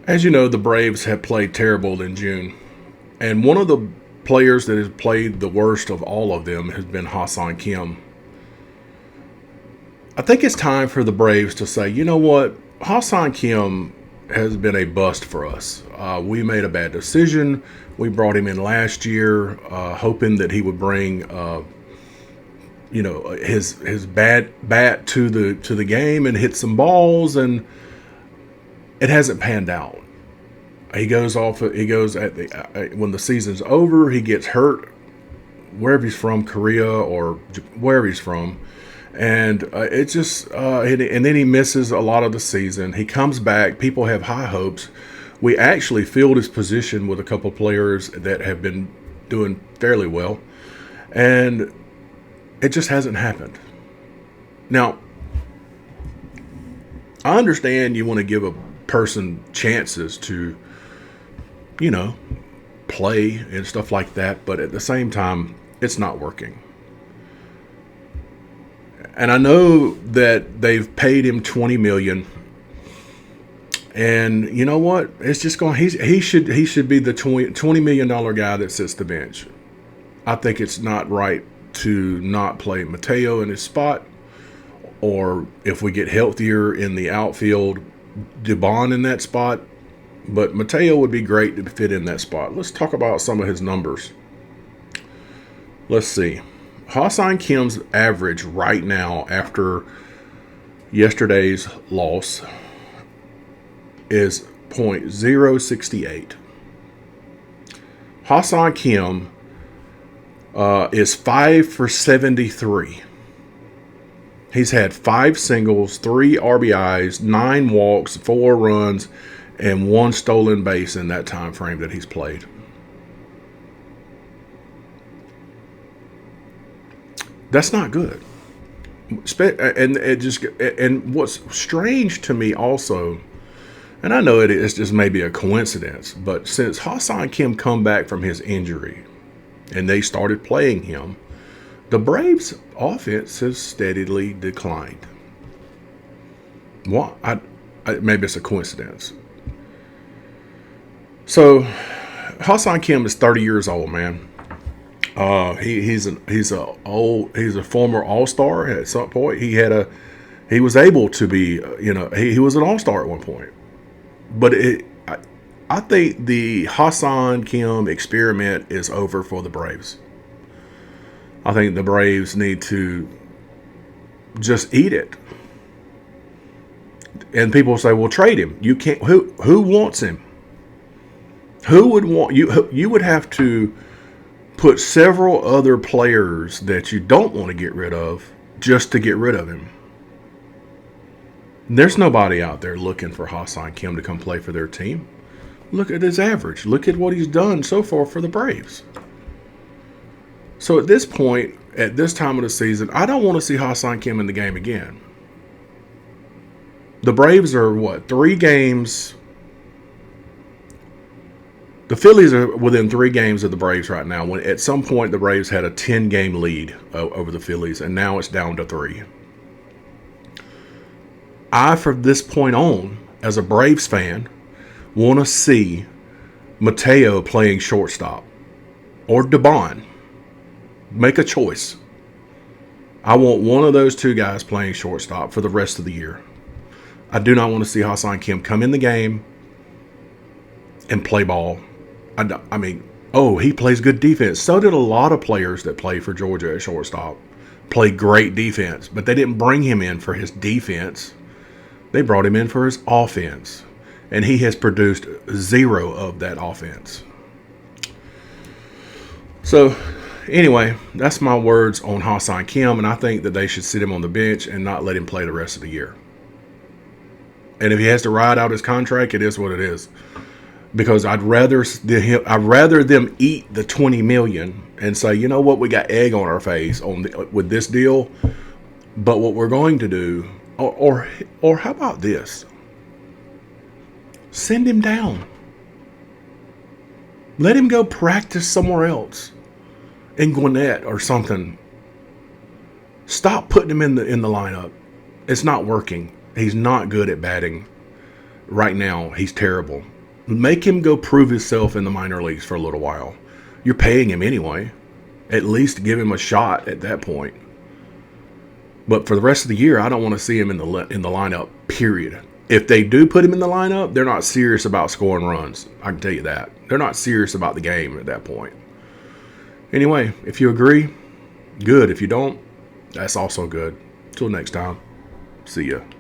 As you know, the Braves have played terrible in June. And one of the players that has played the worst of all of them has been Ha-Seong Kim. I think it's time for the Braves to say, you know what, Ha-Seong Kim has been a bust for us. We made a bad decision. We brought him in last year, hoping that he would bring, his bad bat to the game and hit some balls, and it hasn't panned out. He goes off. He goes at the when the season's over. He gets hurt wherever he's from, Korea or wherever he's from, and it just and then he misses a lot of the season. He comes back. People have high hopes. We actually filled his position with a couple players that have been doing fairly well, and it just hasn't happened. Now, I understand you want to give a person chances to, you know, play and stuff like that, but at the same time, it's not working. And I know that they've paid him 20 million. And you know what? It's just going. He should be the $20 million guy that sits the bench. I think it's not right to not play Mateo in his spot, or if we get healthier in the outfield, Dubon in that spot. But Mateo would be great to fit in that spot. Let's talk about some of his numbers. Let's see. Ha-Seong Kim's average right now after yesterday's loss is .068. Ha-Seong Kim is 5 for 73. He's had 5 singles, 3 RBIs, 9 walks, 4 runs, and 1 stolen base in that time frame that he's played. That's not good. And what's strange to me also, and I know it is just maybe a coincidence, but since Ha-Seong Kim come back from his injury and they started playing him, the Braves' offense has steadily declined. What? Maybe it's a coincidence. So, Ha-Seong Kim is 30 years old, man. He's a former All-Star at some point. He was able to be, he was an All-Star at one point. But I think the Ha-Seong Kim experiment is over for the Braves. I think the Braves need to just eat it. And people say, "Well, trade him." You can't. Who wants him? Who would want you? You would have to put several other players that you don't want to get rid of just to get rid of him. There's nobody out there looking for Ha-Seong Kim to come play for their team. Look at his average. Look at what he's done so far for the Braves. So at this point, at this time of the season, I don't want to see Ha-Seong Kim in the game again. The Braves are 3 games. The Phillies are within 3 games of the Braves right now. When at some point the Braves had a 10-game lead over the Phillies, and now it's down to 3. I, from this point on, as a Braves fan, want to see Mateo playing shortstop or Dubon. Make a choice. I want one of those 2 guys playing shortstop for the rest of the year. I do not want to see Ha-Seong Kim come in the game and play ball. I mean, he plays good defense. So did a lot of players that play for Georgia at shortstop. Play great defense, but they didn't bring him in for his defense. They brought him in for his offense. And he has produced 0 of that offense. So, anyway, that's my words on Ha-Seong Kim, and I think that they should sit him on the bench and not let him play the rest of the year. And if he has to ride out his contract, it is what it is. Because I'd rather them eat the $20 million and say, you know what, we got egg on our face with this deal. But what we're going to do, or how about this? Send him down. Let him go practice somewhere else, in Gwinnett or something. Stop putting him in the lineup. It's not working. He's not good at batting. right now, he's terrible. Make him go prove himself in the minor leagues for a little while. You're paying him anyway. At least give him a shot at that point. But for the rest of the year, I don't want to see him in the lineup, period. If they do put him in the lineup, they're not serious about scoring runs. I can tell you that. They're not serious about the game at that point. Anyway, if you agree, good. If you don't, that's also good. Till next time, see ya.